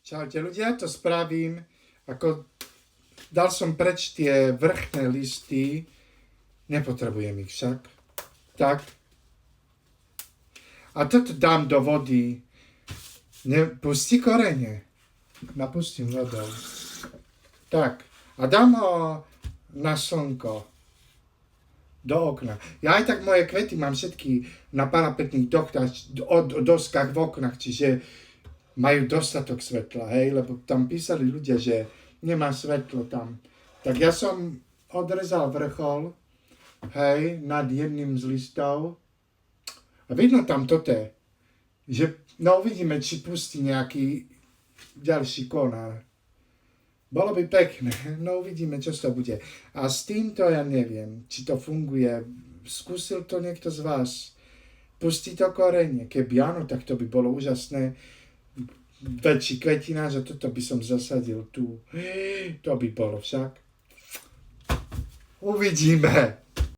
Čaute ľudia, to spravím, ako dal som preč tie vrchné listy, nepotrebujem ich však, tak. A toto dám do vody, pustí korene, napustím vodou, tak. A dám ho na slnko, do okna. Ja aj tak moje kvety mám všetky na parapetných doskách v oknách, čiže majú dostatok svetla, hej, lebo tam písali ľudia, že nemá svetlo tam. Tak ja som odrezal vrchol, hej, nad jedným z listov a vidno tam toto, že no uvidíme, či pustí nejaký ďalší konár. Bolo by pekné, no uvidíme, čo to bude. A s týmto ja neviem, či to funguje. Skúsil to niekto z vás? Pustí to korene. Keby áno, tak to by bolo úžasné. Väčší kvetináč a toto by som zasadil tu. To by bolo však. Uvidíme.